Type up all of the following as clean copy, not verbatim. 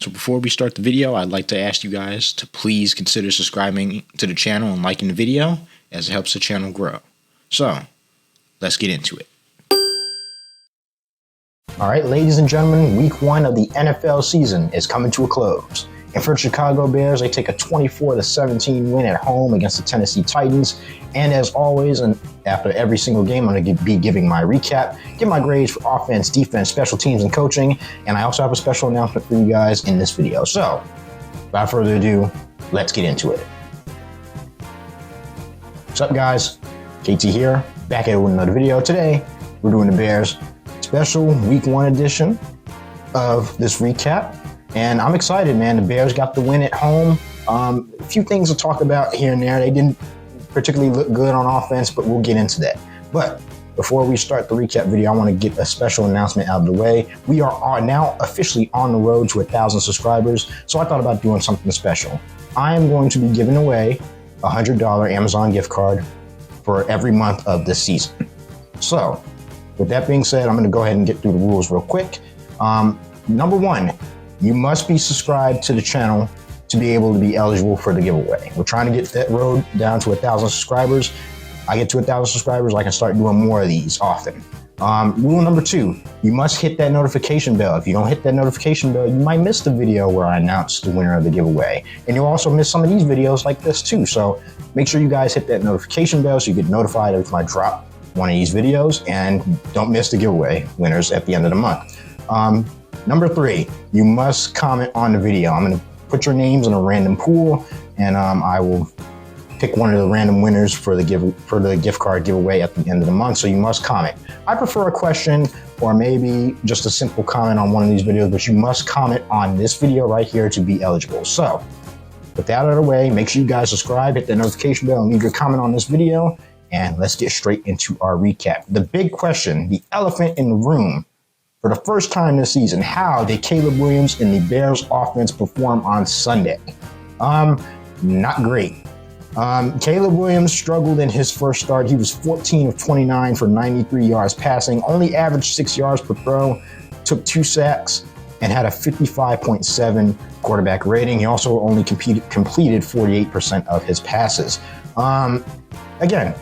So before we start the video, I'd like to ask you guys to please consider subscribing to the channel and liking the video, as it helps the channel grow. So, let's get into it. All right, ladies and gentlemen, week 1 of the NFL season is coming to a close. And for the Chicago Bears, they take a 24-17 win at home against the Tennessee Titans. And as always, and after every single game, I'm going to be giving my recap, give my grades for offense, defense, special teams, and coaching. And I also have a special announcement for you guys in this video. So, without further ado, let's get into it. What's up, guys? KT here, back at it with another video. Today, we're doing the Bears special week 1 edition of this recap. And I'm excited, man. The Bears got the win at home. A few things to talk about here and there. They didn't particularly look good on offense, but we'll get into that. But before we start the recap video, I want to get a special announcement out of the way. We are now officially on the road to 1,000 subscribers, so I thought about doing something special. I am going to be giving away a $100 Amazon gift card for every month of this season. So, with that being said, I'm going to go ahead and get through the rules real quick. Number 1, you must be subscribed to the channel to be able to be eligible for the giveaway. We're trying to get that road down to 1,000 subscribers. I get to 1,000 subscribers, I can start doing more of these often. Rule number 2, you must hit that notification bell. If you don't hit that notification bell, you might miss the video where I announce the winner of the giveaway. And you'll also miss some of these videos like this too. So make sure you guys hit that notification bell so you get notified every time I drop one of these videos, and don't miss the giveaway winners at the end of the month. Number 3, you must comment on the video. I'm going to put your names in a random pool, and I will pick one of the random winners for the gift card giveaway at the end of the month. So you must comment. I prefer a question or maybe just a simple comment on one of these videos, but you must comment on this video right here to be eligible. So with that out of the way, make sure you guys subscribe, hit that notification bell, and leave your comment on this video. And let's get straight into our recap. The big question, the elephant in the room, for the first time this season, how did Caleb Williams and the Bears offense perform on Sunday? Not great. Caleb Williams struggled in his first start. He was 14 of 29 for 93 yards passing, only averaged 6 yards per throw, took 2 sacks, and had a 55.7 quarterback rating. He also only completed 48% of his passes. Again,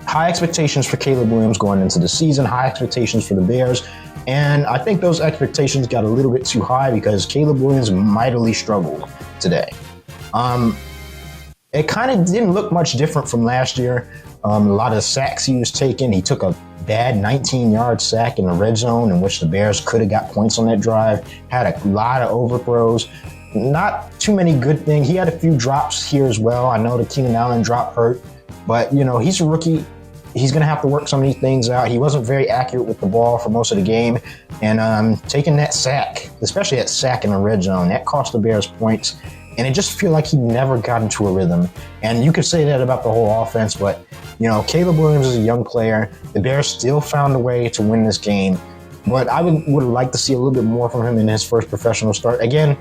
high expectations for Caleb Williams going into the season, high expectations for the Bears. And I think those expectations got a little bit too high because Caleb Williams mightily struggled today. It kind of didn't look much different from last year. A lot of sacks he was taking. He took a bad 19-yard sack in the red zone in which the Bears could have got points on that drive. Had a lot of overthrows. Not too many good things. He had a few drops here as well. I know the Keenan Allen drop hurt, but you know, he's a rookie. He's going to have to work some of these things out. He wasn't very accurate with the ball for most of the game. And taking that sack, especially that sack in the red zone, that cost the Bears points. And it just feel like he never got into a rhythm. And you could say that about the whole offense, but you know, Caleb Williams is a young player. The Bears still found a way to win this game. But I would like to see a little bit more from him in his first professional start. Again,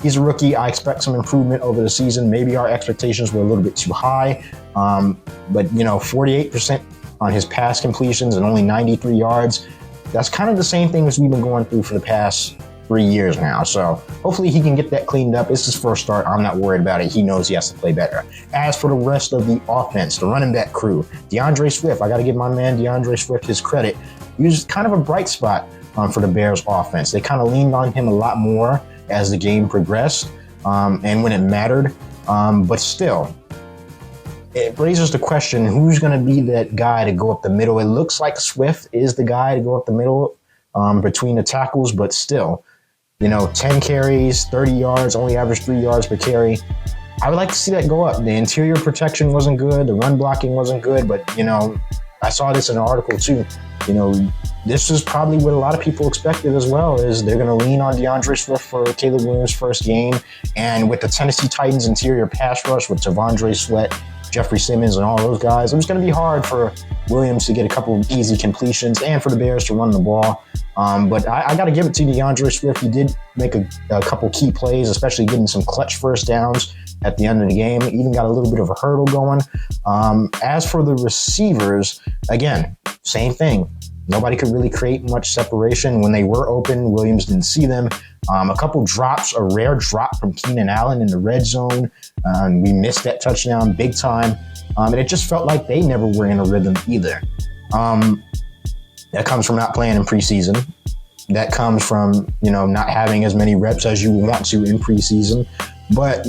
he's a rookie. I expect some improvement over the season. Maybe our expectations were a little bit too high. But, you know, 48% on his pass completions and only 93 yards. That's kind of the same thing as we've been going through for the past 3 years now. So hopefully he can get that cleaned up. It's his first start. I'm not worried about it. He knows he has to play better. As for the rest of the offense, the running back crew, DeAndre Swift, I got to give my man DeAndre Swift his credit. He was kind of a bright spot for the Bears offense. They kind of leaned on him a lot more as the game progressed and when it mattered. But still, it raises the question, who's going to be that guy to go up the middle? It looks like Swift is the guy to go up the middle between the tackles, but still, you know, 10 carries, 30 yards, only averaged 3 yards per carry. I would like to see that go up. The interior protection wasn't good. The run blocking wasn't good, but, you know, I saw this in an article too. You know, this is probably what a lot of people expected as well, is they're going to lean on DeAndre Swift for Caleb Williams' first game. And with the Tennessee Titans interior pass rush with T'Vondre Sweat, Jeffrey Simmons, and all those guys, it's going to be hard for Williams to get a couple of easy completions and for the Bears to run the ball. But I got to give it to DeAndre Swift. He did make a couple key plays, especially getting some clutch first downs at the end of the game. Even got a little bit of a hurdle going. As for the receivers, again, same thing. Nobody could really create much separation. When they were open, Williams didn't see them. A couple drops, a rare drop from Keenan Allen in the red zone. We missed that touchdown big time. And it just felt like they never were in a rhythm either. That comes from not playing in preseason. That comes from, not having as many reps as you want to in preseason. But,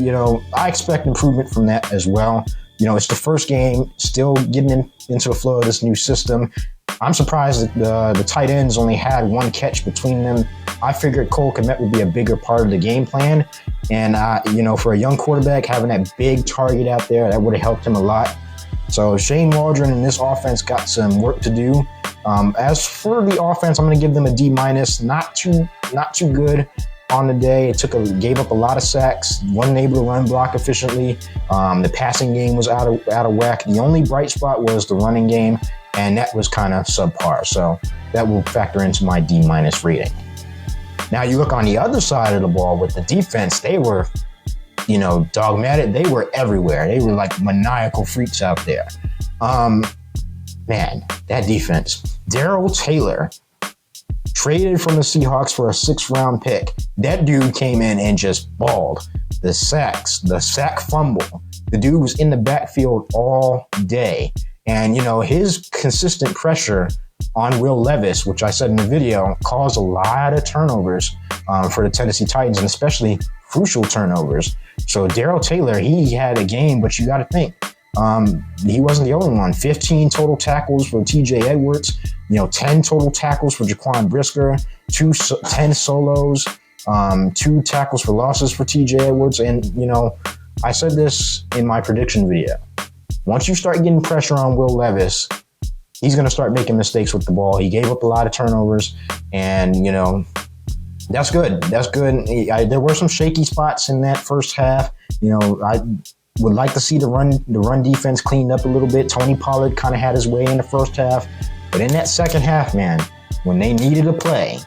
I expect improvement from that as well. It's the first game, still getting into the flow of this new system. I'm surprised that the tight ends only had one catch between them. I figured Cole Kmet would be a bigger part of the game plan. And, for a young quarterback, having that big target out there, that would have helped him a lot. So Shane Waldron and this offense got some work to do. As for the offense, I'm going to give them a D-. Not too good on the day. It gave up a lot of sacks, wasn't able to run block efficiently. The passing game was out of whack. The only bright spot was the running game, and that was kind of subpar. So that will factor into my D- rating. Now you look on the other side of the ball with the defense, they were, dogmatic. They were everywhere. They were like maniacal freaks out there. Man, that defense. Darrell Taylor, traded from the Seahawks for a 6th-round pick. That dude came in and just balled. The sacks, the sack fumble. The dude was in the backfield all day. And, his consistent pressure on Will Levis, which I said in the video, caused a lot of turnovers for the Tennessee Titans, and especially crucial turnovers. So Darrell Taylor, he had a game, but you got to think, he wasn't the only one. 15 total tackles for TJ Edwards, 10 total tackles for Jaquan Brisker, 10 solos, 2 tackles for losses for TJ Edwards. And, I said this in my prediction video. Once you start getting pressure on Will Levis, he's going to start making mistakes with the ball. He gave up a lot of turnovers, and, that's good. That's good. There were some shaky spots in that first half. I would like to see the run defense cleaned up a little bit. Tony Pollard kind of had his way in the first half. But in that second half, man, when they needed to play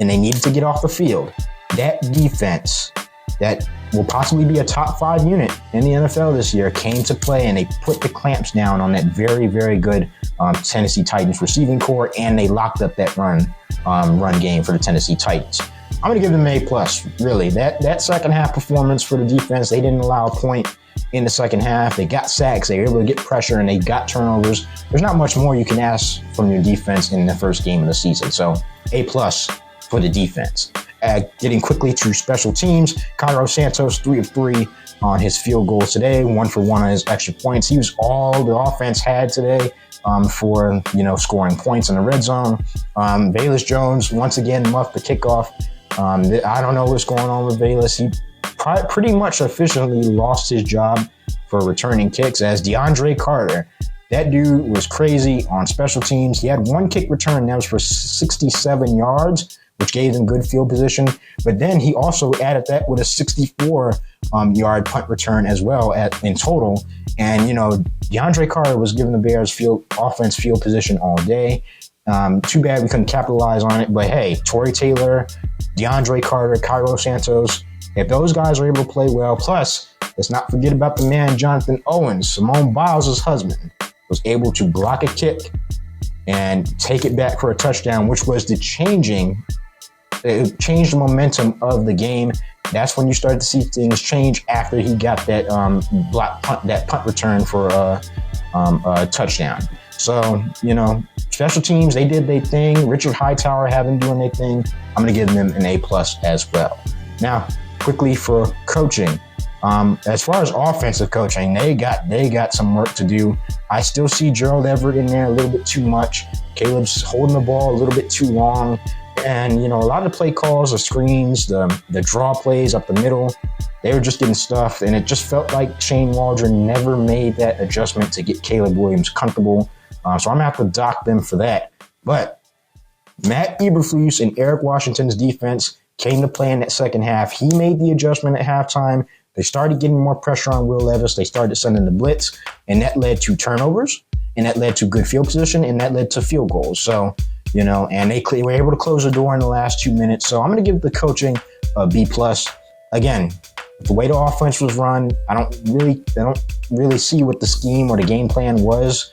and they needed to get off the field, that defense that will possibly be a top 5 unit in the NFL this year came to play, and they put the clamps down on that very, very good Tennessee Titans receiving core, and they locked up that run game for the Tennessee Titans. I'm going to give them an A+, really. That second half performance for the defense, they didn't allow a point in the second half. They got sacks, they were able to get pressure, and they got turnovers. There's not much more you can ask from your defense in the first game of the season. So A+ for the defense. Getting quickly to special teams, Cairo Santos, 3 of 3 on his field goals today, 1 for 1 on his extra points. He was all the offense had today for scoring points in the red zone. Velus Jones once again muffed the kickoff. I don't know what's going on with Velus. He pretty much officially lost his job for returning kicks, as DeAndre Carter. That dude was crazy on special teams. He had 1 kick return that was for 67 yards, which gave him good field position. But then he also added that with a 64-yard punt return as well in total. And, DeAndre Carter was giving the Bears offense field position all day. Too bad we couldn't capitalize on it. But hey, Torrey Taylor, DeAndre Carter, Cairo Santos, if those guys are able to play well, plus let's not forget about the man Jonathan Owens, Simone Biles' husband, was able to block a kick and take it back for a touchdown, which was it changed the momentum of the game. That's when you started to see things change after he got that punt return for a touchdown. So, special teams, they did their thing. Richard Hightower had them doing their thing. I'm going to give them an A+ as well. Now, quickly for coaching. As far as offensive coaching, they got some work to do. I still see Gerald Everett in there a little bit too much. Caleb's holding the ball a little bit too long. And, a lot of the play calls, the screens, the draw plays up the middle, they were just getting stuffed. And it just felt like Shane Waldron never made that adjustment to get Caleb Williams comfortable. So I'm going to have to dock them for that. But Matt Eberflus and Eric Washington's defense came to play in that second half. He made the adjustment at halftime. They started getting more pressure on Will Levis. They started sending the blitz, and that led to turnovers, and that led to good field position, and that led to field goals. So, and they were able to close the door in the last 2 minutes. So I'm going to give the coaching a B+. Again, the way the offense was run, I don't really see what the scheme or the game plan was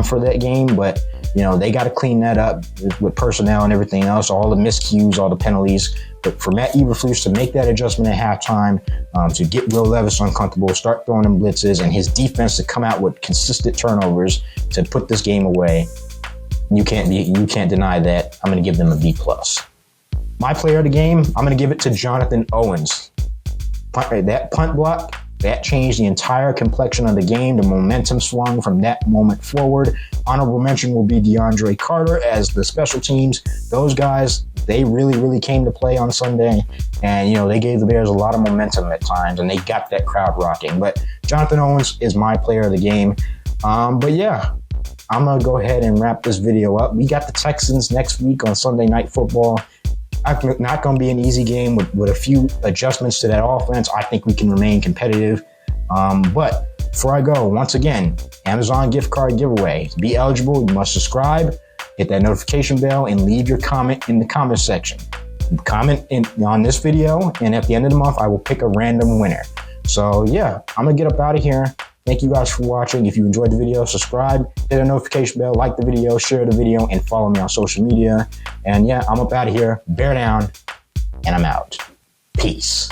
for that game, but You know, they got to clean that up with personnel and everything else, all the miscues, all the penalties. But for Matt Eberflus to make that adjustment at halftime, to get Will Levis uncomfortable, start throwing them blitzes, and his defense to come out with consistent turnovers to put this game away, you can't deny that. I'm going to give them a B+. My player of the game, I'm going to give it to Jonathan Owens. That punt block, that changed the entire complexion of the game. The momentum swung from that moment forward. Honorable mention will be DeAndre Carter as the special teams. Those guys, they really came to play on Sunday. And, you know, they gave the Bears a lot of momentum at times, and they got that crowd rocking. But Jonathan Owens is my player of the game. But yeah, I'm going to go ahead and wrap this video up. We got the Texans next week on Sunday Night Football. Not going to be an easy game with a few adjustments to that offense. I think we can remain competitive. But before I go, once again, Amazon gift card giveaway. To be eligible, you must subscribe, hit that notification bell, and leave your comment in the comment section. Comment on this video, and at the end of the month, I will pick a random winner. So yeah, I'm going to get up out of here. Thank you guys for watching. If you enjoyed the video, subscribe, hit the notification bell, like the video, share the video, and follow me on social media. And yeah, I'm up out of here. Bear down, and I'm out. Peace.